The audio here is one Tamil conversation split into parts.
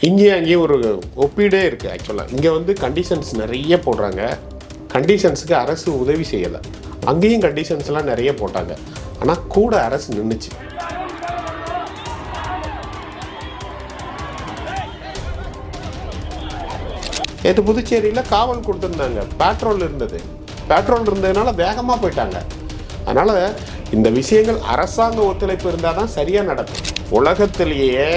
இங்கேயும் அங்கேயும் ஒரு ஒப்பீடே இருக்குது. ஆக்சுவலாக இங்கே வந்து கண்டிஷன்ஸ் நிறைய போடுறாங்க. கண்டிஷன்ஸுக்கு அரசு உதவி செய்யலை. அங்கேயும் கண்டிஷன்ஸ்லாம் நிறைய போட்டாங்க. ஆனால் கூட அரசு நின்றுச்சு. நேற்று புதுச்சேரியில் காவல் கொடுத்துருந்தாங்க. பெட்ரோல் இருந்ததுனால வேகமாக போயிட்டாங்க. அதனால் இந்த விஷயங்கள் அரசாங்க ஒத்துழைப்பு இருந்தால் தான் சரியாக நடக்கும். உலகத்திலேயே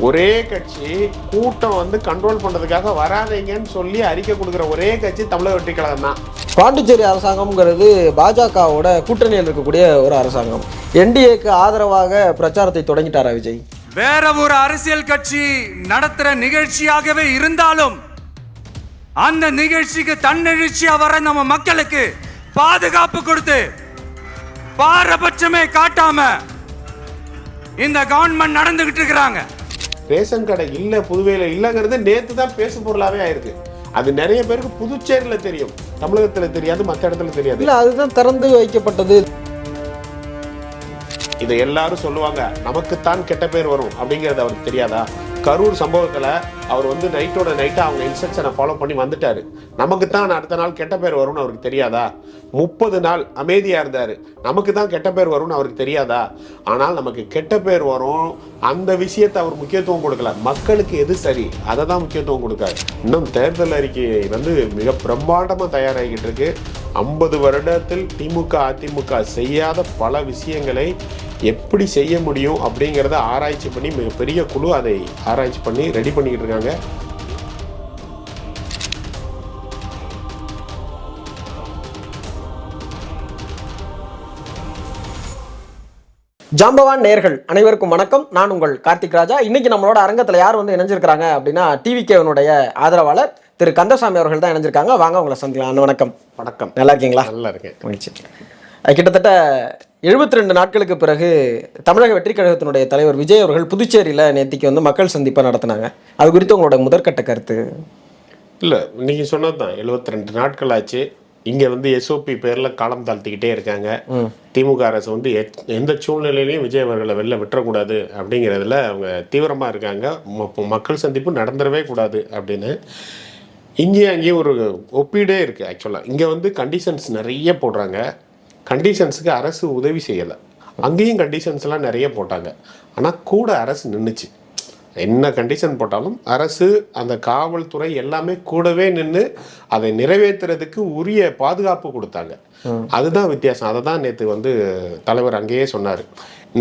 ஒரே கட்சி கூட்டம் வந்து கண்ட்ரோல் பண்ணுறதுக்காக வராதீங்கன்னு சொல்லி அறிக்கை கொடுக்குற ஒரே கட்சி தமிழக வெற்றி கழகம் தான். பாண்டிச்சேரி அரசாங்கம்ங்கிறது பாஜகவோட கூட்டணியில் இருக்கக்கூடிய ஒரு அரசாங்கம். என்டிஏக்கு ஆதரவாக பிரச்சாரத்தை தொடங்கிட்டாரா விஜய்? வேற ஒரு அரசியல் கட்சி நடத்துற நிகழ்ச்சியாகவே இருந்தாலும் அந்த நிகழ்ச்சிக்கு தன்னெழுச்சியா வர நம்ம மக்களுக்கு பாதுகாப்பு கொடுத்து பாரபட்சமே காட்டாம இந்த கவர்மெண்ட் நடந்துகிட்டு இருக்கிறாங்க. ரேஷன் கடை இல்லை, புதுவையில் இல்லைங்கிறது நேற்று தான் பேசு பொருளாகவே ஆயிருக்கு. அது நிறைய பேருக்கு புதுச்சேரியில் தெரியும், தமிழகத்தில் தெரியாது, மற்ற இடத்துல தெரியாது. இல்லை, அதுதான் திறந்து வைக்கப்பட்டது. இதை எல்லாரும் சொல்லுவாங்க, நமக்குத்தான் கெட்ட பேர் வரும் அப்படிங்கிறது அவருக்கு தெரியாதா? கரூர் சம்பவத்தில் அவர் வந்து நைட்டோட நைட்டாக அவங்க இன்ஸ்ட்ரக்ஷனை ஃபாலோ பண்ணி வந்துட்டார். நமக்கு தான் அடுத்த நாள் கெட்ட பேர் வரும்னு அவருக்கு தெரியாதா? 30 நாள் அமைதியாக இருந்தார். நமக்கு தான் கெட்ட பேர் வரும்னு அவருக்கு தெரியாதா? ஆனால் நமக்கு கெட்ட பேர் வரும், அந்த விஷயத்தை அவர் முக்கியத்துவம் கொடுக்கல. மக்களுக்கு எது சரி அதை தான் முக்கியத்துவம் கொடுக்காரு. இன்னும் தேர்தல் அறிக்கை வந்து மிக பிரம்மாண்டமாக தயாராகிக்கிட்டு இருக்கு. 50 வருடத்தில் திமுக அதிமுக செய்யாத பல விஷயங்களை எப்படி செய்ய முடியும் அப்படிங்கிறத ஆராய்ச்சி பண்ணி மிகப்பெரிய குழு அதை ஆராய்ச்சி பண்ணி ரெடி பண்ணிக்கிட்டு இருக்காங்க. ஜாம்பவான் நேயர்கள் அனைவருக்கும் வணக்கம். நான் உங்கள் கார்த்திக் ராஜா. இன்னைக்கு நம்மளோட அரங்கத்தில் யார் வந்து இணைஞ்சிருக்கிறாங்க அப்படின்னா டிவிகேவனுடைய ஆதரவாளர் திரு கந்தசாமி அவர்கள் தான் இணைஞ்சிருக்காங்க. வாங்க உங்களை சந்திக்கலாம். வணக்கம். வணக்கம். நல்லா இருக்கீங்களா? நல்லா இருக்கேன். மகிழ்ச்சி. கிட்டத்தட்ட 72 நாட்களுக்கு பிறகு தமிழக வெற்றி கழகத்தினுடைய தலைவர் விஜய் அவர்கள் புதுச்சேரியில் நேற்றுக்கு வந்து மக்கள் சந்திப்பை நடத்தினாங்க. அது குறித்து உங்களோட முதற்கட்ட கருத்து? இல்லை, நீங்கள் சொன்னது தான். 72 நாட்கள் ஆச்சு. இங்கே வந்து எஸ்ஓபி பேரில் காலம் தாழ்த்திக்கிட்டே இருக்காங்க. திமுக அரசு வந்து எந்த சூழ்நிலையிலையும் விஜய் அவர்களை வெளில விட்டுறக்கூடாது அப்படிங்கிறதுல அவங்க தீவிரமாக இருக்காங்க. மக்கள் சந்திப்பு நடந்துடவே கூடாது அப்படின்னு. இங்கேயும் அங்கேயும் ஒரு ஒப்பீடே இருக்குது. ஆக்சுவலாக இங்கே வந்து கண்டிஷன்ஸ் நிறைய போடுறாங்க. கண்டிஷன்ஸுக்கு அரசு உதவி செய்யலை. அங்கேயும் கண்டிஷன்ஸ்லாம் நிறைய போட்டாங்க. ஆனால் கூட அரசு நின்றுச்சு. என்ன கண்டிஷன் போட்டாலும் அரசு, அந்த காவல்துறை எல்லாமே கூடவே நின்று அதை நிறைவேற்றுறதுக்கு உரிய பாதுகாப்பு கொடுத்தாங்க. அதுதான் வித்தியாசம். அதை தான் நேற்று வந்து தலைவர் அங்கேயே சொன்னார்.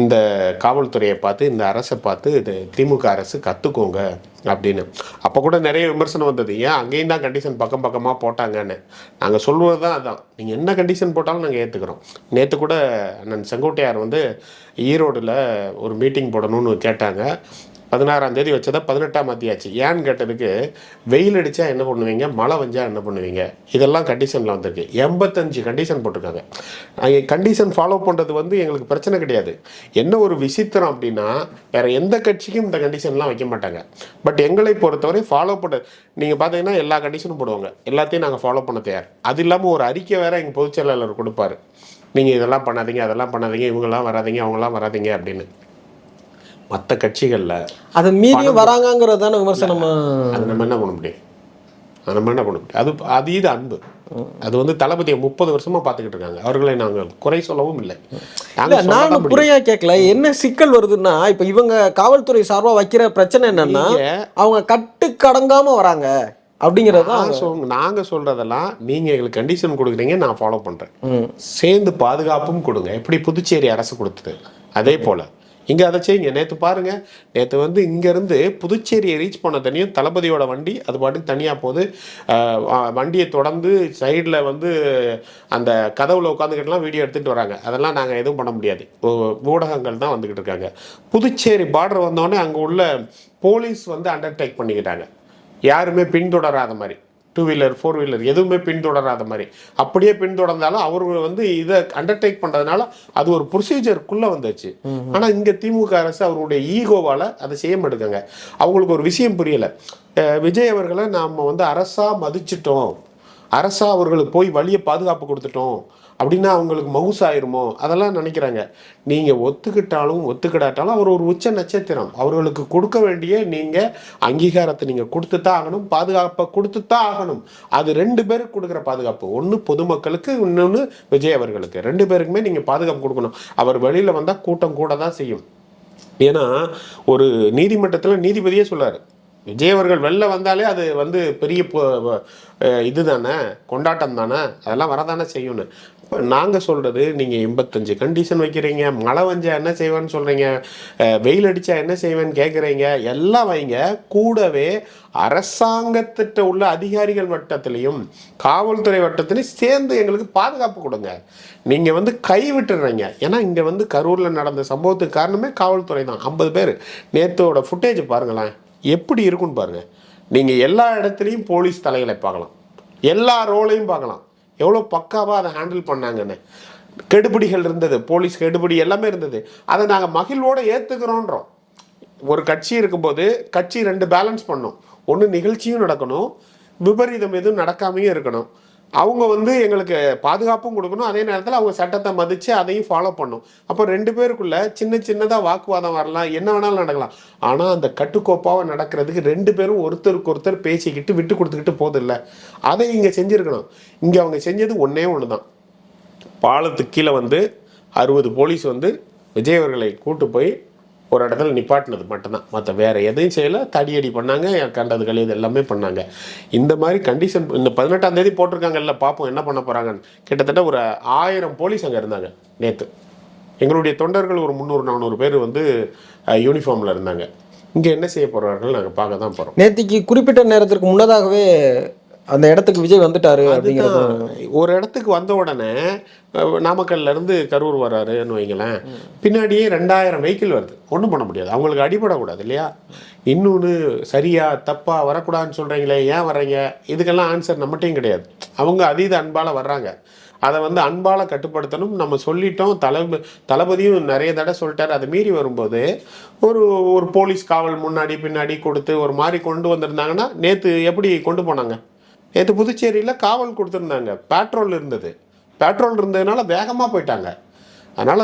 இந்த காவல்துறையை பார்த்து, இந்த அரசை பார்த்து இது திமுக அரசு கற்றுக்கோங்க அப்படின்னு. அப்போ கூட நிறைய விமர்சனம் வந்தது, ஏன் அங்கேயும் தான் கண்டிஷன் பக்கம் பக்கமாக போட்டாங்கன்னு. நாங்கள் சொல்வது தான் அதான், நீங்கள் என்ன கண்டிஷன் போட்டாலும் நாங்கள் ஏற்றுக்கிறோம். நேற்று கூட அண்ணன் செங்கோட்டையார் வந்து ஈரோடில் ஒரு மீட்டிங் போடணும்னு கேட்டாங்க. 16ஆம் தேதி வச்சதை 18ஆம் மாற்றியாச்சு. ஏன்னு கேட்டதுக்கு, வெயில் அடித்தா என்ன பண்ணுவீங்க, மழை வந்தால் என்ன பண்ணுவீங்க, இதெல்லாம் கண்டிஷனில் வந்திருக்கு. 85 கண்டிஷன் போட்டிருக்காங்க. கண்டிஷன் ஃபாலோ பண்ணுறது வந்து எங்களுக்கு பிரச்சனை கிடையாது. என்ன ஒரு விசித்திரம் அப்படின்னா, வேறு எந்த கட்சிக்கும் இந்த கண்டிஷன்லாம் வைக்க மாட்டாங்க. பட் எங்களை பொறுத்தவரை ஃபாலோ பண்ண, நீங்கள் பார்த்தீங்கன்னா எல்லா கண்டிஷனும் போடுவாங்க. எல்லாத்தையும் நாங்கள் ஃபாலோ பண்ண தயார். அது இல்லாமல் ஒரு அறிக்கை வேறு எங்கள் பொதுச் செயலாளர் கொடுப்பாரு, நீங்கள் இதெல்லாம் பண்ணாதீங்க, அதெல்லாம் பண்ணாதீங்க, இவங்கெல்லாம் வராதிங்க, அவங்களாம் வராதிங்க அப்படின்னு. மற்ற கட்சிகளில் அதை மீறியும் வராங்கிறது தானே விமர்சனம். அது நம்ம என்ன பண்ண முடியும்? அது இது அன்பு. அது வந்து தளபதியை 30 வருஷமா பார்த்துக்கிட்டு இருக்காங்க. அவர்களை நாங்கள் குறை சொல்லவும் இல்லை. நான் குறையா கேட்கல. என்ன சிக்கல் வருதுன்னா, இப்ப இவங்க காவல்துறை சார்பா வைக்கிற பிரச்சனை என்னன்னா, அவங்க கட்டுக்கடங்காம வராங்க அப்படிங்கிறதா நாங்கள் சொல்றதெல்லாம். நீங்க எங்களுக்கு கண்டிஷன் கொடுக்குறீங்க, நான் ஃபாலோ பண்றேன். சேர்ந்து பாதுகாப்பும் கொடுங்க. எப்படி புதுச்சேரி அரசு கொடுத்தது அதே போல இங்கே அதை செய்யுங்க. நேற்று பாருங்கள், நேற்று வந்து இங்கேருந்து புதுச்சேரியை ரீச் பண்ண தனியும் தளபதியோட வண்டி அது பாட்டுக்கு தனியாக போகுது. வண்டியை தொடர்ந்து சைடில் வந்து அந்த கதவுல உட்காந்துக்கிட்டுலாம் வீடியோ எடுத்துகிட்டு வராங்க. அதெல்லாம் நாங்கள் எதுவும் பண்ண முடியாது. ஊடகங்கள் தான் வந்துக்கிட்டு இருக்காங்க. புதுச்சேரி பார்டர் வந்தோடனே அங்கே உள்ள போலீஸ் வந்து அண்டர்டேக் பண்ணிக்கிட்டாங்க. யாருமே பின்தொடராத மாதிரி, 2 வீலர் 4 வீலர் எதுவுமே பின்தொடராத மாதிரி. அப்படியே பின்தொடர்ந்தாலும் அவர்கள் வந்து இதை அண்டர்டேக் பண்ணுறதுனால அது ஒரு ப்ரொசீஜருக்குள்ளே வந்துச்சு. ஆனால் இங்கே திமுக அரசு அவருடைய ஈகோவால் அதை செய்ய மாட்டேங்க. அவங்களுக்கு ஒரு விஷயம் புரியலை. விஜய் அவர்களை நாம் வந்து அரசாக மதிச்சிட்டோம், அரசாக அவர்களுக்கு போய் வழியை பாதுகாப்பு கொடுத்துட்டோம் அப்படின்னா அவங்களுக்கு மவுஸ் ஆயிருமோ அதெல்லாம் நினைக்கிறாங்க. நீங்கள் ஒத்துக்கிட்டாலும் ஒத்துக்கிடாட்டாலும் அவர் ஒரு உச்ச நட்சத்திரம். அவர்களுக்கு கொடுக்க வேண்டிய நீங்கள் அங்கீகாரத்தை நீங்கள் கொடுத்து தான் ஆகணும், பாதுகாப்பை கொடுத்து தான் ஆகணும். அது 2 பேருக்கு கொடுக்குற பாதுகாப்பு. ஒன்று பொதுமக்களுக்கு, இன்னொன்று விஜய் அவர்களுக்கு. 2 பேருக்குமே நீங்கள் பாதுகாப்பு கொடுக்கணும். அவர் வெளியில் வந்தால் கூட்டம் கூட தான் செய்யும். ஏன்னா ஒரு நீதிமன்றத்தில் நீதிபதியே சொல்றாரு, விஜய் அவர்கள் வெளில வந்தாலே அது வந்து பெரிய இது தானே, கொண்டாட்டம் தானே, அதெல்லாம் வரதானே செய்யணும். இப்போ நாங்கள் சொல்கிறது, நீங்கள் 85 கண்டிஷன் வைக்கிறீங்க, மழை வஞ்சா என்ன செய்வேன்னு சொல்கிறீங்க, வெயில் அடித்தா என்ன செய்வேன்னு கேட்குறீங்க, எல்லாம் வைங்க. கூடவே அரசாங்கத்திட்ட உள்ள அதிகாரிகள் வட்டத்திலையும் காவல்துறை வட்டத்திலையும் சேர்ந்து எங்களுக்கு பாதுகாப்பு கொடுங்க. நீங்கள் வந்து கைவிட்டுறீங்க. ஏன்னா இங்கே வந்து கரூரில் நடந்த சம்பவத்துக்கு காரணமே காவல்துறை தான். 50 பேர். நேற்றோட ஃபுட்டேஜ் பாருங்களேன், எப்படி இருக்குன்னு பாருங்கள். நீங்கள் எல்லா இடத்துலையும் போலீஸ் தலைகளை பார்க்கலாம், எல்லா ரோலையும் பார்க்கலாம், எவ்வளோ பக்காவாக அதை ஹேண்டில் பண்ணாங்கன்னு. கெடுபிடிகள் இருந்தது, போலீஸ் கெடுபிடி எல்லாமே இருந்தது. அதை நாங்கள் மகிழ்வோடு ஏற்றுக்கிறோன்றோம். ஒரு கட்சி இருக்கும்போது கட்சி 2 பேலன்ஸ் பண்ணும். ஒன்று நிகழ்ச்சியும் நடக்கணும், விபரீதம் எதுவும் நடக்காமையும் இருக்கணும். அவங்க வந்து எங்களுக்கு பாதுகாப்பும் கொடுக்கணும், அதே நேரத்தில் அவங்க சட்டத்தை மதித்து அதையும் ஃபாலோ பண்ணும். அப்போ 2 பேருக்குள்ள சின்னதாக வாக்குவாதம் வரலாம், என்ன வேணாலும் நடக்கலாம். ஆனால் அந்த கட்டுக்கோப்பாக நடக்கிறதுக்கு 2 பேரும் ஒருத்தருக்கு ஒருத்தர் பேசிக்கிட்டு விட்டு கொடுத்துக்கிட்டு போதில்லை. அதை இங்கே செஞ்சுருக்கணும். இங்கே அவங்க செஞ்சது ஒன்றே ஒன்று தான். பாலத்துக்கு கீழே வந்து 60 போலீஸ் வந்து விஜய் அவர்களை கூட்டு போய் ஒரு இடத்துல நிப்பாட்டினது மட்டும்தான். மற்ற வேறு எதையும் செய்யலை. தடியடி பண்ணாங்க, கண்டது கழியது எல்லாமே பண்ணாங்க. இந்த மாதிரி கண்டிஷன் இந்த 18ஆம் தேதி போட்டிருக்காங்கல்ல, பார்ப்போம் என்ன பண்ண போகிறாங்கன்னு. கிட்டத்தட்ட ஒரு 1000 போலீஸ் அங்கே இருந்தாங்க நேற்று. எங்களுடைய தொண்டர்கள் ஒரு 300-400 பேர் வந்து யூனிஃபார்மில் இருந்தாங்க. இங்கே என்ன செய்ய போகிறார்கள் நாங்கள் பார்க்க தான் போகிறோம். நேற்றுக்கு குறிப்பிட்ட நேரத்திற்கு முன்னதாகவே அந்த இடத்துக்கு விஜய் வந்துட்டாரு அப்படிங்கிறது. ஒரு இடத்துக்கு வந்த உடனே நாமக்கல்ல இருந்து கரூர் வர்றாருன்னு வைங்களேன், பின்னாடியே 2000 வெஹிக்கிள் வருது. ஒன்றும் பண்ண முடியாது, அவங்களுக்கு அடிபடக்கூடாது இல்லையா. இன்னொன்று சரியா தப்பா வரக்கூடாதுன்னு சொல்கிறீங்களே, ஏன் வர்றீங்க, இதுக்கெல்லாம் ஆன்சர் நம்மகிட்டையும் கிடையாது. அவங்க அதீத அன்பால் வர்றாங்க. அதை வந்து அன்பால் கட்டுப்படுத்தணும். நம்ம சொல்லிட்டோம், தளபதியும் நிறைய தடவை சொல்லிட்டாரு. அதை மீறி வரும்போது ஒரு போலீஸ் காவல் முன்னாடி பின்னாடி கொடுத்து ஒரு மாதிரி கொண்டு வந்திருந்தாங்கன்னா, நேற்று எப்படி கொண்டு போனாங்க? நேற்று புதுச்சேரியில் காவல் கொடுத்துருந்தாங்க, பேட்ரோல் இருந்தது. பேட்ரோல் இருந்ததுனால வேகமாக போயிட்டாங்க. அதனால்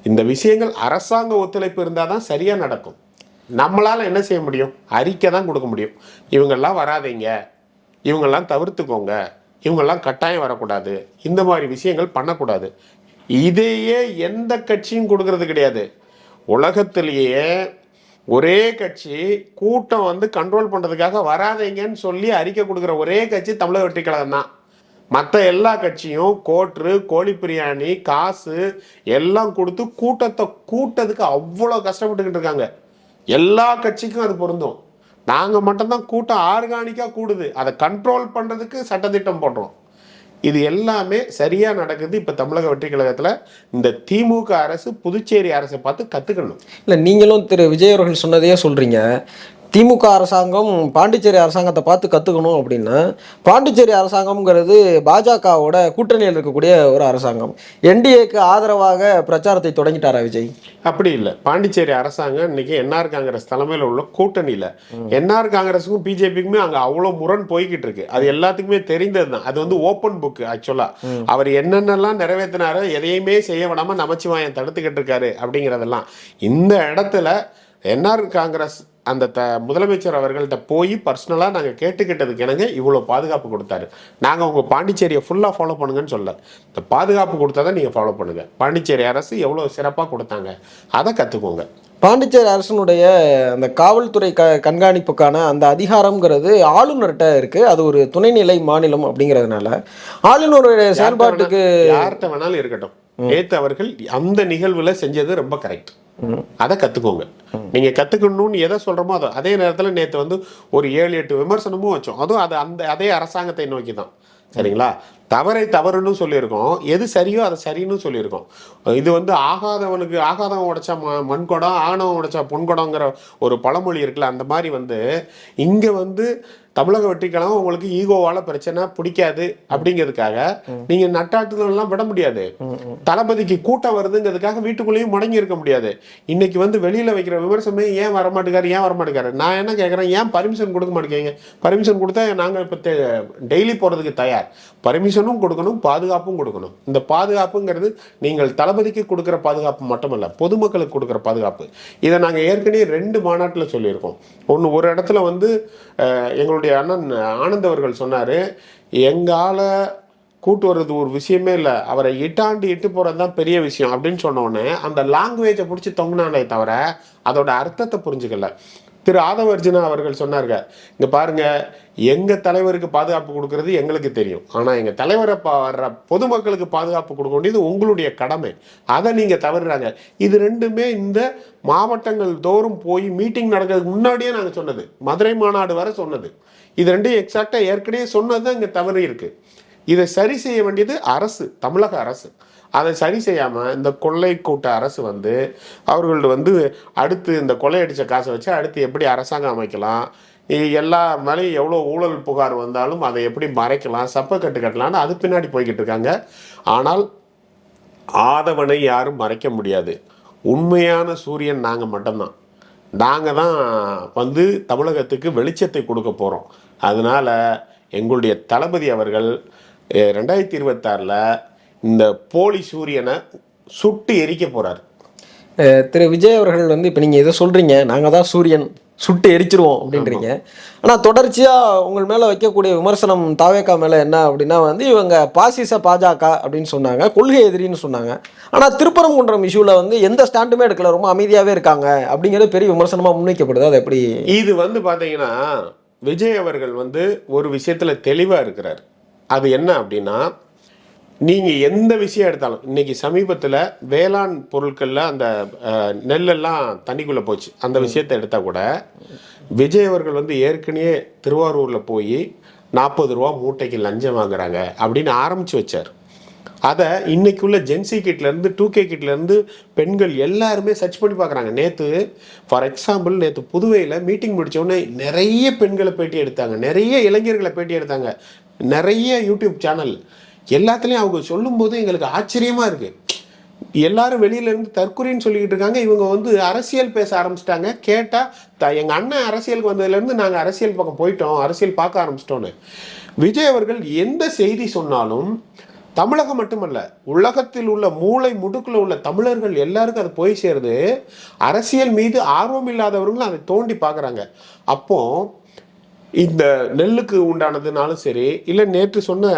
இந்த விஷயங்கள் அரசாங்க ஒத்துழைப்பு இருந்தால் தான் சரியாக நடக்கும். நம்மளால் என்ன செய்ய முடியும்? அறிக்கை தான் கொடுக்க முடியும். இவங்கெல்லாம் வராதீங்க, இவங்கெல்லாம் தவிர்த்துக்கோங்க, இவங்கெல்லாம் கட்டாயம் வரக்கூடாது, இந்த மாதிரி விஷயங்கள் பண்ணக்கூடாது. இதையே எந்த கட்சியும் கொடுக்கறது கிடையாது. உலகத்திலேயே ஒரே கட்சி கூட்டம் வந்து கண்ட்ரோல் பண்ணுறதுக்காக வராதீங்கன்னு சொல்லி அறிக்கை கொடுக்குற ஒரே கட்சி தமிழக வெற்றிக் கழகம் தான். மற்ற எல்லா கட்சியும் கோட்ரு, கோழி பிரியாணி, காசு எல்லாம் கொடுத்து கூட்டத்தை கூட்டத்துக்கு அவ்வளோ கஷ்டப்பட்டுக்கிட்டு இருக்காங்க. எல்லா கட்சிக்கும் அது பொருந்தும். நாங்கள் மட்டும்தான் கூட்டம் ஆர்கானிக்காக கூடுது, அதை கண்ட்ரோல் பண்ணுறதுக்கு சட்டத்திட்டம் போடுறோம். இது எல்லாமே சரியாக நடக்குது. இப்போ தமிழக வெற்றி கழகத்தில் இந்த திமுக அரசு புதுச்சேரி அரசை பார்த்து கற்றுக்கணும். இல்லை, நீங்களும் திரு விஜய் அவர்கள் சொன்னதையே சொல்கிறீங்க. திமுக அரசாங்கம் பாண்டிச்சேரி அரசாங்கத்தை பார்த்து கற்றுக்கணும் அப்படின்னா, பாண்டிச்சேரி அரசாங்கம்ங்கிறது பாஜகவோட கூட்டணியில் இருக்கக்கூடிய ஒரு அரசாங்கம். என்டிஏக்கு ஆதரவாக பிரச்சாரத்தை தொடங்கிட்டாரா விஜய்? அப்படி இல்லை. பாண்டிச்சேரி அரசாங்கம் இன்னைக்கு என்ஆர் காங்கிரஸ் தலைமையில் உள்ள கூட்டணியில், என்ஆர் காங்கிரஸுக்கும் பிஜேபிக்குமே அங்கே அவ்வளோ முரண் போய்கிட்டு இருக்கு. அது எல்லாத்துக்குமே தெரிந்தது தான். அது வந்து ஓப்பன் புக். ஆக்சுவலாக அவர் என்னென்னலாம் நிறைவேற்றினாரோ எதையுமே செய்ய விடாமல் நமச்சிவாயம் தடுத்துக்கிட்டு இருக்காரு அப்படிங்கிறதெல்லாம். இந்த இடத்துல என்ஆர் காங்கிரஸ் அந்த முதலமைச்சர் அவர்கள்ட்ட போய் பர்சனலாக நாங்கள் கேட்டுக்கிட்டதுக்கு எனக்கு இவ்வளோ பாதுகாப்பு கொடுத்தாரு. நாங்கள் உங்கள் பாண்டிச்சேரியை ஃபுல்லாக ஃபாலோ பண்ணுங்கன்னு சொல்ல, இந்த பாதுகாப்பு கொடுத்தா தான் நீங்கள் ஃபாலோ பண்ணுங்கள். பாண்டிச்சேரி அரசு எவ்வளோ சிறப்பாக கொடுத்தாங்க, அதை கற்றுக்கோங்க. பாண்டிச்சேரி அரசனுடைய அந்த காவல்துறை கண்காணிப்புக்கான அந்த அதிகாரம்ங்கிறது ஆளுநர்கிட்ட இருக்குது. அது ஒரு துணைநிலை மாநிலம் அப்படிங்கிறதுனால ஆளுநருடைய செயல்பாட்டுக்கு யார்கிட்ட வேணாலும் இருக்கட்டும். நேத்து அவர்கள் அந்த நிகழ்வில் செஞ்சது ரொம்ப கரெக்ட். அதை கற்றுக்கோங்க. நீங்கள் கற்றுக்கணும்னு எதை சொல்கிறோமோ அதை. அதே நேரத்தில் நேற்று வந்து ஒரு 7-8 விமர்சனமும் வச்சோம். அதுவும் அதே அரசாங்கத்தை நோக்கி தான். சரிங்களா? தவறை தவறுன்னு சொல்லியிருக்கோம், எது சரியோ அதை சரின்னு சொல்லியிருக்கோம். இது வந்து ஆகாதவன் உடைச்சா மண்குடம், ஆணவன் உடைச்சா பொன்குடங்கிற ஒரு பழமொழி இருக்குல்ல, அந்த மாதிரி வந்து இங்கே வந்து தமிழக வெற்றிக்கழகம் உங்களுக்கு ஈகோவால பிரச்சனை பிடிக்காது அப்படிங்கிறதுக்காக நீங்க நட்டாட்டுலாம் விட முடியாது. தளபதிக்கு கூட்டம் வருதுங்கிறதுக்காக வீட்டுக்குள்ளேயும் முடங்கி இருக்க முடியாது. இன்னைக்கு வந்து வெளியில வைக்கிற விமர்சனமே ஏன் வரமாட்டேங்காரு. நான் என்ன கேட்கறேன், ஏன் பர்மிஷன் கொடுக்க மாட்டேங்க? பர்மிஷன் கொடுத்தா நாங்கள் இப்போ டெய்லி போறதுக்கு தயார். பர்மிஷன் பொசிஷனும் கொடுக்கணும், பாதுகாப்பும் கொடுக்கணும். இந்த பாதுகாப்புங்கிறது நீங்கள் தளபதிக்கு கொடுக்குற பாதுகாப்பு மட்டுமல்ல, பொதுமக்களுக்கு கொடுக்குற பாதுகாப்பு. இதை நாங்கள் ஏற்கனவே 2 மாநாட்டில் சொல்லியிருக்கோம். ஒரு இடத்துல வந்து எங்களுடைய அண்ணன் ஆனந்த் அவர்கள் சொன்னார், எங்கால கூட்டு வர்றது ஒரு விஷயமே இல்லை, அவரை இட்டு போகிறது தான் பெரிய விஷயம் அப்படின்னு சொன்னோடனே அந்த லாங்குவேஜை பிடிச்சி தொங்கினாலே தவிர அதோட அர்த்தத்தை புரிஞ்சுக்கல. திரு ஆதவர்ஜுனா அவர்கள் சொன்னார்கள், இங்கே பாருங்கள், எங்கள் தலைவருக்கு பாதுகாப்பு கொடுக்கறது எங்களுக்கு தெரியும், ஆனால் எங்கள் தலைவரை வர்ற பொதுமக்களுக்கு பாதுகாப்பு கொடுக்க வேண்டியது உங்களுடைய கடமை, அதை நீங்கள் தவறுறாங்க. இது ரெண்டுமே இந்த மாவட்டங்கள் தோறும் போய் மீட்டிங் நடக்கிறதுக்கு முன்னாடியே நாங்கள் சொன்னது, மதுரை மாநாடு வரை சொன்னது. இது ரெண்டும் எக்ஸாக்டாக ஏற்கனவே சொன்னது தான் இங்கே தவறு இருக்குது. இதை சரி செய்ய வேண்டியது அரசு, தமிழக அரசு. அதை சரி செய்யாமல் இந்த கொள்ளை கூட்ட அரசு வந்து அவர்கள் வந்து அடுத்து இந்த கொள்ளையடித்த காசை வச்சு அடுத்து எப்படி அரசாங்கம் அமைக்கலாம், எல்லா மேலேயும் எவ்வளோ ஊழல் புகார் வந்தாலும் அதை எப்படி மறைக்கலாம், சப்பக்கட்டு கட்டலான்னு அது பின்னாடி போய்கிட்டு இருக்காங்க. ஆனால் ஆதவனை யாரும் மறைக்க முடியாது. உண்மையான சூரியன் நாங்கள் மட்டும்தான். நாங்கள் தான் வந்து தமிழகத்துக்கு வெளிச்சத்தை கொடுக்க போகிறோம். அதனால் எங்களுடைய தளபதி அவர்கள் 2026 இந்த போலி சூரியனை சுட்டு எரிக்க போறாரு. திரு விஜய் அவர்கள் வந்து இப்போ நீங்கள் எதை சொல்கிறீங்க, நாங்கள் தான் சூரியன் சுட்டு எரிச்சிருவோம் அப்படின்றீங்க. ஆனால் தொடர்ச்சியாக உங்கள் மேலே வைக்கக்கூடிய விமர்சனம் தாவேக்கா மேலே என்ன அப்படின்னா வந்து இவங்க பாசிச பாஜக அப்படின்னு சொன்னாங்க, கொள்கை எதிரின்னு சொன்னாங்க. ஆனால் திருப்பரங்குன்றம் இஷ்யூவில் வந்து எந்த ஸ்டாண்டுமே எடுக்கல, ரொம்ப அமைதியாகவே இருக்காங்க அப்படிங்கிறது பெரிய விமர்சனமாக முன்வைக்கப்படுது. அது எப்படி? இது வந்து பார்த்தீங்கன்னா விஜய் அவர்கள் வந்து ஒரு விஷயத்தில் தெளிவாக இருக்கிறார். அது என்ன அப்படின்னா, நீங்கள் எந்த விஷயம் எடுத்தாலும், இன்னைக்கு சமீபத்தில் வேளாண் பொருட்களில் அந்த நெல்லெல்லாம் தண்ணிக்குள்ளே போச்சு, அந்த விஷயத்தை எடுத்தால் கூட விஜய் அவர்கள் வந்து ஏற்கனவே திருவாரூரில் போய் 40 ரூபா மூட்டைக்கு லஞ்சம் வாங்குறாங்க அப்படின்னு ஆரம்பித்து வச்சார். அதை இன்னைக்குள்ள ஜென்சி கிட்லேருந்து 2K கிட்லேருந்து பெண்கள் எல்லாருமே சர்ச் பண்ணி பார்க்குறாங்க. நேற்று ஃபார் எக்ஸாம்பிள் நேற்று புதுவையில் மீட்டிங் முடித்தோடனே நிறைய பெண்களை பேட்டி எடுத்தாங்க, நிறைய இளைஞர்களை பேட்டி எடுத்தாங்க, நிறைய யூடியூப் சேனல் எல்லாத்துலேயும் அவங்க சொல்லும்போது எங்களுக்கு ஆச்சரியமாக இருக்குது. எல்லாரும் வெளியிலேருந்து தற்கொலைன்னு சொல்லிக்கிட்டு இருக்காங்க, இவங்க வந்து அரசியல் பேச ஆரம்பிச்சிட்டாங்க. கேட்டால் எங்கள் அண்ணன் அரசியலுக்கு வந்ததுலேருந்து நாங்கள் அரசியல் பக்கம் போயிட்டோம், அரசியல் பார்க்க ஆரம்பிச்சிட்டோன்னு. விஜய் அவர்கள் எந்த செய்தி சொன்னாலும் தமிழகம் மட்டுமல்ல, உலகத்தில் உள்ள மூளை முடுக்கில் உள்ள தமிழர்கள் எல்லாருக்கும் அது போய் சேருது. அரசியல் மீது ஆர்வம் இல்லாதவர்களும் அதை தோண்டி பார்க்குறாங்க. அப்போது இந்த நெல்லுக்கு உண்டானதுனாலும் சரி, இல்லை நேற்று சொன்ன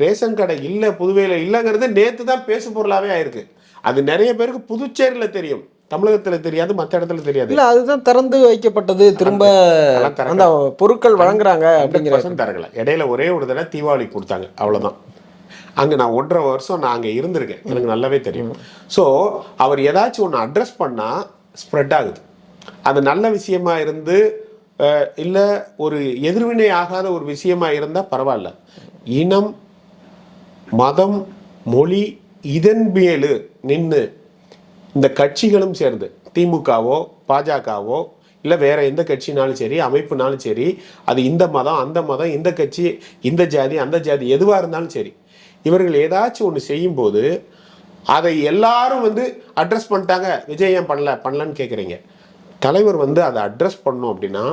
ரேஷன் கடை இல்லை புதுவையில் இல்லைங்கிறது நேற்று தான் பேசு பொருளாகவே ஆயிருக்கு. அது நிறைய பேருக்கு புதுச்சேரியில் தெரியும், தமிழகத்தில் தெரியாது, மற்ற இடத்துல தெரியாது. இல்லை, அதுதான் திறந்து வைக்கப்பட்டது, திரும்ப அந்த பொருட்கள் வழங்குறாங்க அப்படிங்கிற தரல. இடையில ஒரே ஒரு தடவை தீபாவளி கொடுத்தாங்க, அவ்வளோதான். அங்கே நான் 1.5 வருஷம் நான் அங்கே இருந்திருக்கேன், எனக்கு நல்லாவே தெரியும். ஸோ அவர் ஏதாச்சும் ஒன்று அட்ரஸ் பண்ணால் ஸ்ப்ரெட் ஆகுது. அது நல்ல விஷயமா இருந்து இல்லை ஒரு எதிர்வினை ஆகாத ஒரு விஷயமா இருந்தால் பரவாயில்ல. இனம், மதம், மொழி இதன் மேலு நின்று இந்த கட்சிகளும் சேர்ந்து திமுகவோ பாஜகவோ இல்லை வேற எந்த கட்சினாலும் சரி, அமைப்புனாலும் சரி, அது இந்த மதம் அந்த மதம், இந்த கட்சி இந்த ஜாதி அந்த ஜாதி எதுவாக இருந்தாலும் சரி, இவர்கள் ஏதாச்சும் ஒன்று செய்யும்போது அதை எல்லாரும் வந்து அட்ரஸ் பண்ணிட்டாங்க. விஜய் ஏன் பண்ணலன்னு கேட்குறீங்க. தலைவர் வந்து அதை அட்ரஸ் பண்ணோம் அப்படின்னா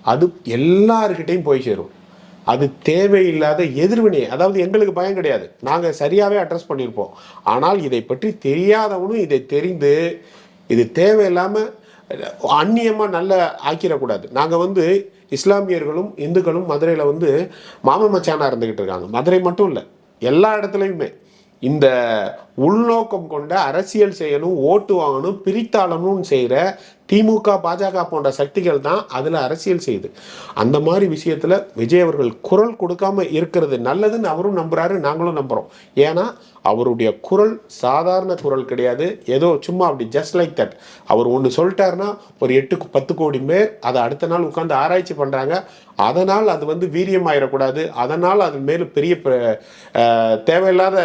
அது எல்லாருக்கிட்டையும் போய் சேரும். அது தேவையில்லாத எதிர்வினை, அதாவது எங்களுக்கு பயம் கிடையாது, நாங்கள் சரியாகவே அட்ரஸ் பண்ணியிருப்போம். ஆனால் இதை பற்றி தெரியாதவனும் இதை தெரிந்து இது தேவையில்லாமல் அந்நியமாக நல்ல ஆக்கிடக்கூடாது. நாங்கள் வந்து இஸ்லாமியர்களும் இந்துக்களும் மதுரையில் வந்து மாம மச்சானாக இருந்துக்கிட்டு இருக்காங்க. மதுரை மட்டும் இல்லை, எல்லா இடத்துலையுமே இந்த உள்நோக்கம் கொண்ட அரசியல் செய்யணும், ஓட்டு வாங்கணும், பிரித்தாளணும்னு செய்கிற திமுக பாஜக போன்ற சக்திகள் தான் அதில் அரசியல் செய்யுது. அந்த மாதிரி விஷயத்தில் விஜய் அவர்கள் குரல் கொடுக்காம இருக்கிறது நல்லதுன்னு அவரும் நம்புறாரு, நாங்களும் நம்புகிறோம். ஏன்னா அவருடைய குரல் சாதாரண குரல் கிடையாது, ஏதோ சும்மா அப்படி ஜஸ்ட் லைக் தட். அவர் ஒன்று சொல்லிட்டாருன்னா ஒரு 8-10 கோடி பேர் அதை அடுத்த நாள் உட்காந்து ஆராய்ச்சி பண்ணுறாங்க. அதனால் அது வந்து வீரியம் ஆயிடக்கூடாது, அதனால் அது மேலும் பெரிய தேவையில்லாத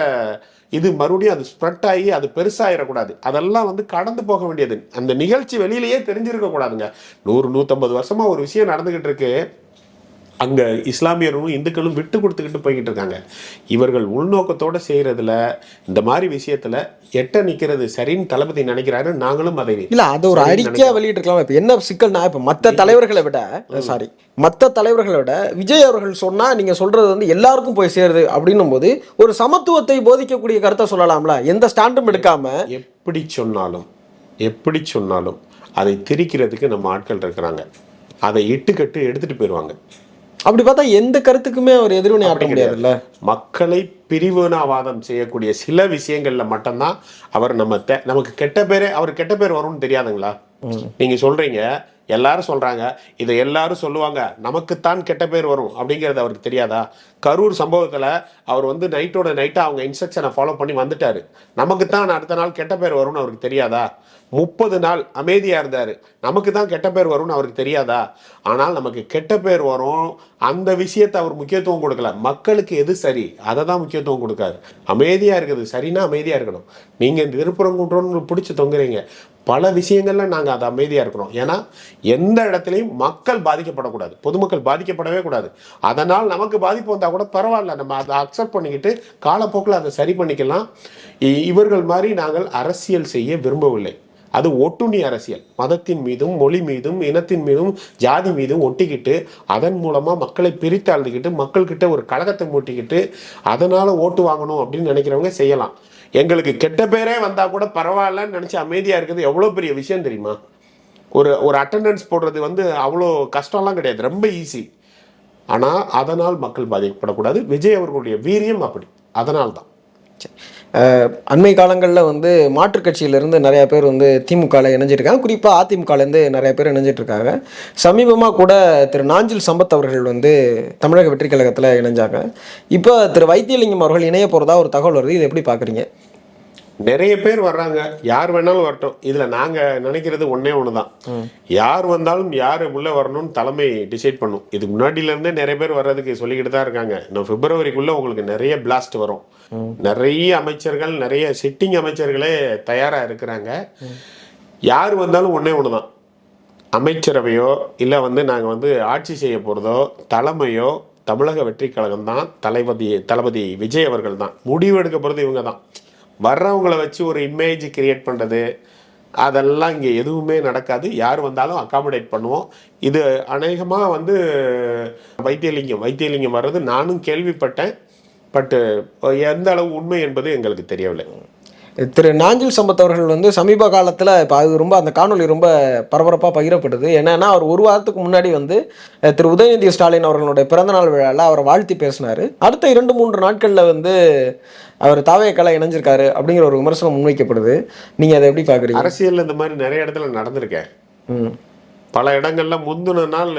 இது மறுபடியும் அது ஸ்ப்ரெட் ஆகி அது பெருசாகிடக்கூடாது. அதெல்லாம் வந்து கடந்து போக வேண்டியது. அந்த நிகழ்ச்சி வெளியிலேயே தெரிஞ்சிருக்க கூடாதுங்க. 100-150 வருஷமா ஒரு விஷயம் நடந்துகிட்டு இருக்கு, அங்கே இஸ்லாமியர்களும் இந்துக்களும் விட்டு கொடுத்துக்கிட்டு போய்கிட்டு இருக்காங்க. இவர்கள் உள்நோக்கத்தோடு செய்கிறதுல இந்த மாதிரி விஷயத்தில் எட்ட நிற்கிறது சரின்னு தளபதி நினைக்கிறாரு. நாங்களும் அதை இல்லை, அது ஒரு அறிக்கையாக வெளியிட்டிருக்கலாம். இப்போ என்ன சிக்கல்னா, இப்போ மற்ற தலைவர்களை விட விஜய் அவர்கள் சொன்னால் நீங்கள் சொல்கிறது வந்து எல்லாருக்கும் போய் சேருது அப்படின்னும் போது ஒரு சமத்துவத்தை போதிக்கக்கூடிய கருத்தை சொல்லலாம்ல, எந்த ஸ்டாண்டும் எடுக்காமல். எப்படி சொன்னாலும் அதை திரிக்கிறதுக்கு நம்ம ஆட்கள் இருக்கிறாங்க. அதை இட்டுக்கட்டு எடுத்துகிட்டு போயிடுவாங்க. அப்படி பார்த்தா எந்த கருத்துக்குமே அவர் எதிர்வினை ஆட்ட முடியாதுல்ல. மக்களை பிரிவினாவாதம் செய்யக்கூடிய சில விஷயங்கள்ல மட்டும்தான் அவர் நமக்கு கெட்ட பேரே, அவர் கெட்ட பேர் வரும்னு தெரியாதுங்களா? நீங்க சொல்றீங்க, எல்லாரும் சொல்றாங்க, இதை எல்லாரும் சொல்லுவாங்க, நமக்குத்தான் கெட்ட பேர் வரும் அப்படிங்கிறது அவருக்கு தெரியாதா? கரூர் சம்பவத்துல அவர் வந்து நைட்டோட நைட்டா அவங்க இன்ஸ்ட்ரக்ஷனை ஃபாலோ பண்ணி வந்துட்டாரு. நமக்குத்தான் அடுத்த நாள் கெட்ட பேர் வரும்னு அவருக்கு தெரியாதா? 30 நாள் அமைதியா இருந்தாரு. நமக்கு தான் கெட்ட பேர் வரும்னு அவருக்கு தெரியாதா? ஆனால் நமக்கு கெட்ட பேர் வரும், அந்த விஷயத்தை அவர் முக்கியத்துவம் கொடுக்கல. மக்களுக்கு எது சரி அதை தான் முக்கியத்துவம் கொடுக்காரு. அமைதியா இருக்குது சரின்னா அமைதியா இருக்கணும். நீங்க திருப்பரங்குன்றோன்னு பிடிச்சி தொங்குறீங்க, பல விஷயங்கள்ல நாங்கள் அதை அமைதியாக இருக்கிறோம். ஏன்னா எந்த இடத்துலையும் மக்கள் பாதிக்கப்படக்கூடாது, பொதுமக்கள் பாதிக்கப்படவே கூடாது. அதனால் நமக்கு பாதிப்பு வந்தால் கூட பரவாயில்ல, நம்ம அதை அக்செப்ட் பண்ணிக்கிட்டு காலப்போக்கில் அதை சரி பண்ணிக்கலாம். இவர்கள் மாதிரி நாங்கள் அரசியல் செய்ய விரும்பவில்லை. அது ஒட்டுண்ணி அரசியல், மதத்தின் மீதும் மொழி மீதும் இனத்தின் மீதும் ஜாதி மீதும் ஒட்டிக்கிட்டு அதன் மூலமாக மக்களை பிரித்தாழ்ந்துக்கிட்டு மக்கள்கிட்ட ஒரு கழகத்தை மூட்டிக்கிட்டு அதனால் ஓட்டு வாங்கணும் அப்படின்னு நினைக்கிறவங்க செய்யலாம். எங்களுக்கு கெட்ட பேரே வந்தால் கூட பரவாயில்லன்னு நினச்சி அமைதியாக இருக்கிறது எவ்வளோ பெரிய விஷயம் தெரியுமா? ஒரு அட்டெண்டன்ஸ் போடுறது வந்து அவ்வளோ கஷ்டம்லாம் கிடையாது, ரொம்ப ஈஸி. ஆனால் அதனால் மக்கள் பாதிக்கப்படக்கூடாது. விஜய் அவர்களுடைய வீரியம் அப்படி, அதனால் தான். அண்மை காலங்களில் வந்து மாற்றுக் கட்சியிலேருந்து நிறையா பேர் வந்து திமுகவில் இணைஞ்சிருக்காங்க. குறிப்பாக அதிமுகலேருந்து நிறையா பேர் இணைஞ்சிட்ருக்காங்க. சமீபமாக கூட திரு நாஞ்சில் சம்பத் அவர்கள் வந்து தமிழக வெற்றி கழகத்தில் இணைஞ்சாங்க. இப்போ திரு வைத்தியலிங்கம் அவர்கள் இணைய போகிறதா ஒரு தகவல் வருது. இது எப்படி பார்க்குறீங்க? நிறைய பேர் வர்றாங்க, யார் வேணாலும் வரட்டும். இதில் நாங்கள் நினைக்கிறது ஒன்றே ஒன்று தான், யார் வந்தாலும் யார் உள்ளே வரணும்னு தலைமை டிசைட் பண்ணும். இதுக்கு முன்னாடியிலேருந்தே நிறைய பேர் வர்றதுக்கு சொல்லிக்கிட்டு தான் இருக்காங்க. இன்னும் பிப்ரவரிக்குள்ளே உங்களுக்கு நிறைய பிளாஸ்ட் வரும். நிறைய அமைச்சர்கள், நிறைய சிட்டிங் அமைச்சர்களே தயாராக இருக்கிறாங்க. யார் வந்தாலும் ஒன்றே ஒன்று தான், அமைச்சரவையோ இல்லை வந்து நாங்கள் வந்து ஆட்சி செய்ய போகிறதோ தலைமையோ தமிழக வெற்றி கழகம் தான், தளபதி விஜய் அவர்கள் தான். முடிவு எடுக்க போகிறது இவங்க தான். வர்றவங்களை வச்சு ஒரு இமேஜ் கிரியேட் பண்ணுறது அதெல்லாம் இங்கே எதுவுமே நடக்காது. யார் வந்தாலும் அகாமடேட் பண்ணுவோம். இது அநேகமாக வந்து வைத்தியலிங்கம் வர்றது நானும் கேள்விப்பட்டேன். பட்டு எந்த அளவு உண்மை என்பது எங்களுக்கு தெரியவில்லை. திரு நாஞ்சில் சம்பத் அவர்கள் வந்து சமீப காலத்தில் இப்போ அது ரொம்ப அந்த காணொலி ரொம்ப பரபரப்பாக பகிரப்படுது. என்னன்னா, அவர் ஒரு வாரத்துக்கு முன்னாடி வந்து திரு உதயநிதி ஸ்டாலின் அவர்களுடைய பிறந்தநாள் விழாவில் அவரை வாழ்த்தி பேசினார். அடுத்த 2-3 நாட்களில் வந்து அவர் தாவேக்கால இணைஞ்சிருக்காரு அப்படிங்கிற ஒரு விமர்சனம் முன்வைக்கப்படுது. நீங்கள் அதை எப்படி பார்க்குறீங்க? அரசியலில் இந்த மாதிரி நிறைய இடத்துல நடந்திருக்கேன். பல இடங்கள்ல முந்தின நாள்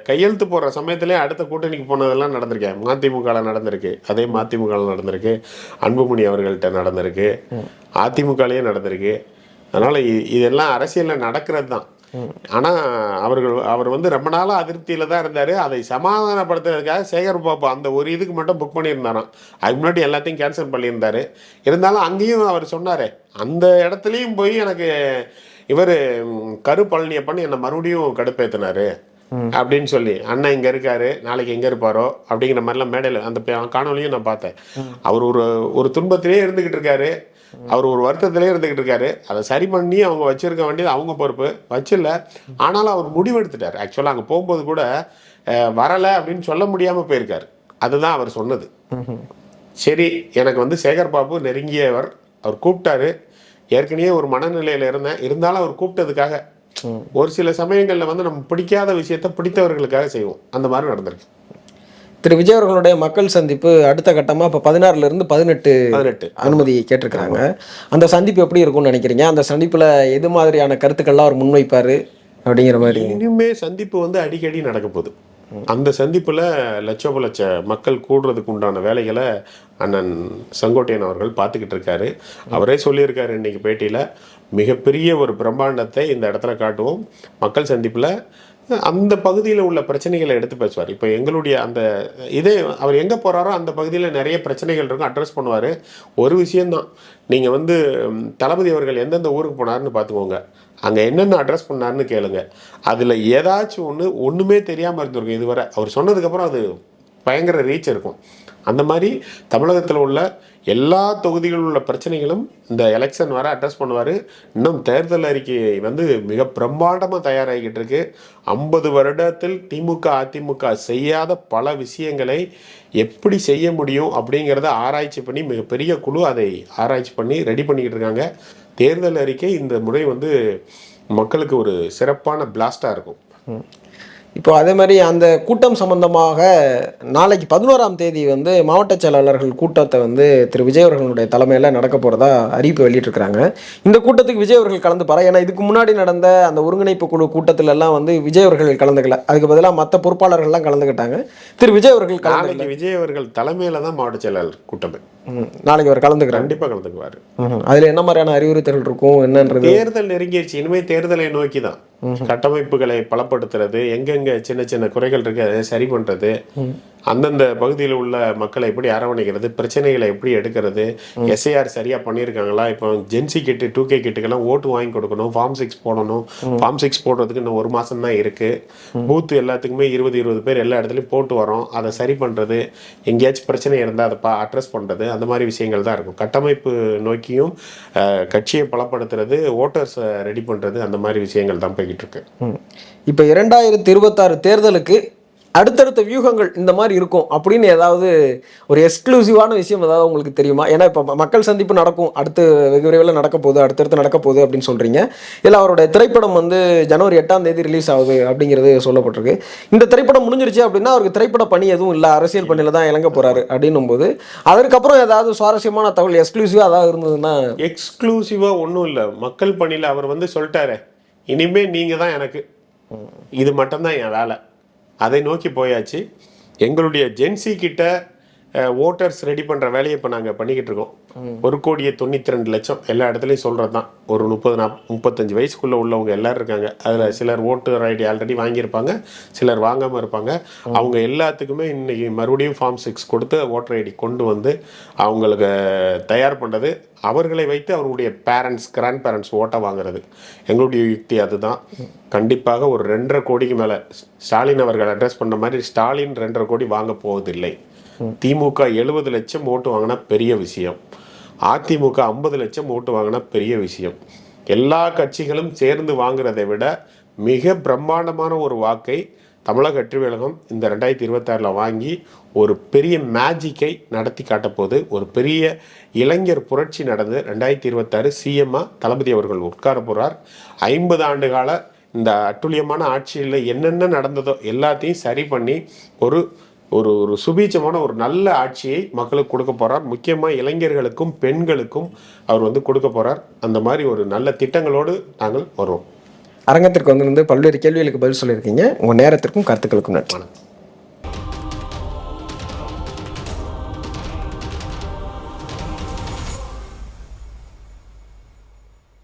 கையெழுத்து போடுற சமயத்திலே அடுத்த கூட்டணிக்கு போனதெல்லாம் நடந்திருக்கேன். மதிமுகவில் நடந்திருக்கு, அதே மதிமுகவில் நடந்திருக்கு, அன்புமணி அவர்கள்ட்ட நடந்திருக்கு, அதிமுகலேயே நடந்திருக்கு. அதனால் இதெல்லாம் அரசியலில் நடக்கிறது தான். ஆனால் அவர் வந்து ரொம்ப நாளாக அதிருப்தியில் தான் இருந்தார். அதை சமாதானப்படுத்துறதுக்காக சேகர் பாபு அந்த ஒரு இதுக்கு மட்டும் புக் பண்ணியிருந்தாராம். அதுக்கு முன்னாடி எல்லாத்தையும் கேன்சல் பண்ணியிருந்தார். இருந்தாலும் அங்கேயும் அவர் சொன்னார், அந்த இடத்துலையும் போய் எனக்கு இவர் பழனியப்பன் என்னை மறுபடியும் கடுப்பேற்றினாரு அப்படின்னு சொல்லி, அண்ணன் இங்கே இருக்காரு, நாளைக்கு எங்கே இருப்பாரோ அப்படிங்கிற மாதிரிலாம் மேடையில் அந்த காணொலியும் நான் பார்த்தேன். அவர் ஒரு துன்பத்திலே இருந்துக்கிட்டு இருக்காரு, அவர் ஒரு வருத்தத்திலே இருந்துக்கிட்டு இருக்காரு. அதை சரி பண்ணி அவங்க வச்சிருக்க வேண்டியது அவங்க பொறுப்பு, வச்சில்ல. ஆனாலும் அவர் முடிவெடுத்துட்டார். ஆக்சுவலாக அங்கே போகும்போது கூட வரலை அப்படின்னு சொல்ல முடியாமல் போயிருக்காரு. அதுதான் அவர் சொன்னது. சரி, எனக்கு வந்து சேகர் பாபு நெருங்கியவர், அவர் கூப்பிட்டாரு. ஏற்கனவே ஒரு மனநிலையில் இருந்தாலும் அவர் கூப்பிட்டதுக்காக ஒரு சில சமயங்களில் வந்து நம்ம பிடிக்காத விஷயத்த பிடித்தவர்களுக்காக செய்வோம். அந்த மாதிரி நடந்திருக்கு. திரு விஜய் அவர்களுடைய மக்கள் சந்திப்பு அடுத்த கட்டமாக இப்போ 16 18 அனுமதி கேட்டிருக்கிறாங்க. அந்த சந்திப்பு எப்படி இருக்கும்னு நினைக்கிறீங்க? அந்த சந்திப்பில் எது மாதிரியான கருத்துக்கள்லாம் அவர் முன்வைப்பார் அப்படிங்கிற மாதிரி? இனிமே சந்திப்பு வந்து அடிக்கடி நடக்க போகுது. அந்த சந்திப்பில் லட்ச மக்கள் கூடுறதுக்கு உண்டான வேலைகளை அண்ணன் செங்கோட்டையன் அவர்கள் பார்த்துக்கிட்டு இருக்காரு. அவரே சொல்லியிருக்காரு இன்னைக்கு பேட்டியில், மிகப்பெரிய ஒரு பிரம்மாண்டத்தை இந்த இடத்துல காட்டுவோம். மக்கள் சந்திப்பில் அந்த பகுதியில் உள்ள பிரச்சனைகளை எடுத்து பேசுவார். இப்போ எங்களுடைய அந்த இதே அவர் எங்கே போகிறாரோ அந்த பகுதியில் நிறைய பிரச்சனைகள் இருக்கும், அட்ரஸ் பண்ணுவார். ஒரு விஷயந்தான், நீங்கள் வந்து தளபதி அவர்கள் எந்தெந்த ஊருக்கு போனாருன்னு பார்த்துக்கோங்க, அங்கே என்னென்ன அட்ரஸ் பண்ணாருன்னு கேளுங்க. அதில் ஏதாச்சும் ஒன்றுமே தெரியாமல் இருந்திருக்கும் இதுவரை. அவர் சொன்னதுக்கப்புறம் அது பயங்கர ரீச் இருக்கும். அந்த மாதிரி தமிழகத்தில் உள்ள எல்லா தொகுதிகளில் உள்ள பிரச்சனைகளும் இந்த எலெக்ஷன் வர அட்ரஸ் பண்ணுவார். இன்னும் தேர்தல் அறிக்கை வந்து மிக பிரம்மாண்டமாக தயாராகிக்கிட்டு இருக்கு. 50 வருடத்தில் திமுக அதிமுக செய்யாத பல விஷயங்களை எப்படி செய்ய முடியும் அப்படிங்கிறத ஆராய்ச்சி பண்ணி மிகப்பெரிய குழு அதை ஆராய்ச்சி பண்ணி ரெடி பண்ணிக்கிட்டு இருக்காங்க. தேர்தல் அறிக்கை இந்த முறை வந்து மக்களுக்கு ஒரு சிறப்பான பிளாஸ்டாக இருக்கும். இப்போ அதே மாதிரி அந்த கூட்டம் சம்பந்தமாக நாளைக்கு 11ஆம் தேதி வந்து மாவட்ட செயலாளர்கள் கூட்டத்தை வந்து திரு விஜய் அவர்களுடைய தலைமையில் நடக்க போகிறதா அறிவிப்பு வெளியிட்டிருக்கிறாங்க. இந்த கூட்டத்துக்கு விஜய் அவர்கள் கலந்துப்பாரா? ஏன்னா இதுக்கு முன்னாடி நடந்த அந்த ஒருங்கிணைப்பு குழு கூட்டத்திலெல்லாம் வந்து விஜய் அவர்கள் கலந்துக்கல, அதுக்கு பதிலாக மற்ற பொறுப்பாளர்கள்லாம் கலந்துக்கிட்டாங்க. திரு விஜய் அவர்கள் நாளைக்கு விஜய் அவர்கள் தலைமையில் தான் மாவட்ட செயலாளர் கூட்டமே. நாளைக்கு அவர் கலந்துக்கிறார், கண்டிப்பாக கலந்துக்குவார். அதில் என்ன மாதிரியான அறிவுறுத்தல்கள் இருக்கும் என்னன்றது? தேர்தல் நெருங்கிடுச்சு, இனிமேல் தேர்தலை நோக்கி தான் கட்டமைப்புகளை பலப்படுத்துறது, எங்கெங்க சின்ன சின்ன குறைகள் இருக்கு அதை சரி பண்றது, அந்தந்த பகுதியில் உள்ள மக்களை எப்படி அரவணைக்கிறது, பிரச்சனைகளை எப்படி எடுக்கிறது, எஸ்ஐஆர் சரியா பண்ணியிருக்காங்களா, இப்போ ஜென்சி கிட்டு 2K கிட்டுக்கெல்லாம் ஓட்டு வாங்கி கொடுக்கணும், ஃபார்ம் 6 போடணும். ஃபார்ம் 6 போடுறதுக்கு இன்னும் 1 மாசம் தான் இருக்கு. பூத்து எல்லாத்துக்குமே 20 பேர் எல்லா இடத்துலையும் போட்டு வரோம், அதை சரி பண்றது, எங்கேயாச்சும் பிரச்சனை இருந்தால் அதை அட்ரஸ் பண்றது, அந்த மாதிரி விஷயங்கள் தான் இருக்கும். கட்டமைப்பு நோக்கியும் கட்சியை பலப்படுத்துறது, ஓட்டர்ஸை ரெடி பண்றது, அந்த மாதிரி விஷயங்கள் தான் போய்கிட்டு இருக்கு. இப்போ 2026 தேர்தலுக்கு அடுத்தடுத்த வியூகங்கள் இந்த மாதிரி இருக்கும் அப்படின்னு ஏதாவது ஒரு எக்ஸ்க்ளூசிவான விஷயம் ஏதாவது உங்களுக்கு தெரியுமா? ஏன்னா இப்போ மக்கள் சந்திப்பு நடக்கும், அடுத்து வெகு விரைவில் நடக்க போகுது, அடுத்தடுத்து நடக்க போகுது அப்படின்னு சொல்கிறீங்க. இல்லை அவருடைய திரைப்படம் வந்து ஜனவரி 8ஆம் தேதி ரிலீஸ் ஆகுது அப்படிங்கிறது சொல்லப்பட்டிருக்கு. இந்த திரைப்படம் முடிஞ்சிருச்சு அப்படின்னா அவருக்கு திரைப்பட பணி எதுவும் இல்லை, அரசியல் பணியில் தான் இறங்க போகிறாரு அப்படின்னும் போது அதற்கப்புறம் ஏதாவது சுவாரஸ்யமான தகவல் எக்ஸ்க்ளூசிவாக ஏதாவது இருந்ததுன்னா? எக்ஸ்க்ளூசிவாக ஒன்றும் இல்லை, மக்கள் பணியில் அவர் வந்து சொல்லிட்டாரு, இனிமேல் நீங்கள் தான் எனக்கு, இது மட்டும்தான் என் வேலை, அதை நோக்கி போயாச்சு. எங்களுடைய ஜென்சி கிட்ட ஓட்டர்ஸ் ரெடி பண்ணுற வேலையை இப்போ நாங்கள் பண்ணிக்கிட்டு இருக்கோம். 1,92,00,000 எல்லா இடத்துலையும் சொல்கிறது தான். ஒரு 30-35 வயசுக்குள்ளே உள்ளவங்க எல்லோரும் இருக்காங்க. அதில் சிலர் ஓட்டர் ஐடி ஆல்ரெடி வாங்கியிருப்பாங்க, சிலர் வாங்காமல் இருப்பாங்க. அவங்க எல்லாத்துக்குமே இன்றைக்கி மறுபடியும் ஃபார்ம் 6 கொடுத்து ஓட்டர் ஐடி கொண்டு வந்து அவங்களுக்கு தயார் பண்ணுறது, அவர்களை வைத்து அவர்களுடைய பேரண்ட்ஸ் கிராண்ட் பேரண்ட்ஸ் ஓட்டை வாங்குறது எங்களுடைய யுக்தி அதுதான். கண்டிப்பாக ஒரு 2.5 கோடிக்கு மேலே ஸ்டாலின் அவர்கள் அட்ரஸ் பண்ண மாதிரி ஸ்டாலின் 2.5 கோடி வாங்க போவதில்லை. திமுக 70 லட்சம் ஓட்டு வாங்கினா பெரிய விஷயம், அதிமுக 50 லட்சம் ஓட்டு வாங்கினா பெரிய விஷயம். எல்லா கட்சிகளும் சேர்ந்து வாங்குறதை விட மிக பிரம்மாண்டமான ஒரு வாக்கை தமிழக வெற்றிக்கழகம் இந்த 2026 வாங்கி ஒரு பெரிய மேஜிக்கை நடத்தி காட்டப்போது. ஒரு பெரிய இளைஞர் புரட்சி நடந்து 2026 சிஎம்மாக தளபதி அவர்கள் உட்கார போகிறார். 50 ஆண்டு கால இந்த அட்டுழியமான ஆட்சியில் என்னென்ன நடந்ததோ எல்லாத்தையும் சரி பண்ணி ஒரு ஒரு ஒரு சுபீட்சமான ஒரு நல்ல ஆட்சியை மக்களுக்கு கொடுக்க போகிறார். முக்கியமாக இளைஞர்களுக்கும் பெண்களுக்கும் அவர் வந்து கொடுக்க போகிறார். அந்த மாதிரி ஒரு நல்ல திட்டங்களோடு நாங்கள் வருவோம். அரங்கத்திற்கு வந்து பல்வேறு கேள்விகளுக்கு பதில் சொல்லியிருக்கீங்க. உங்கள் நேரத்திற்கும் கருத்துக்களுக்கும் நன்றி.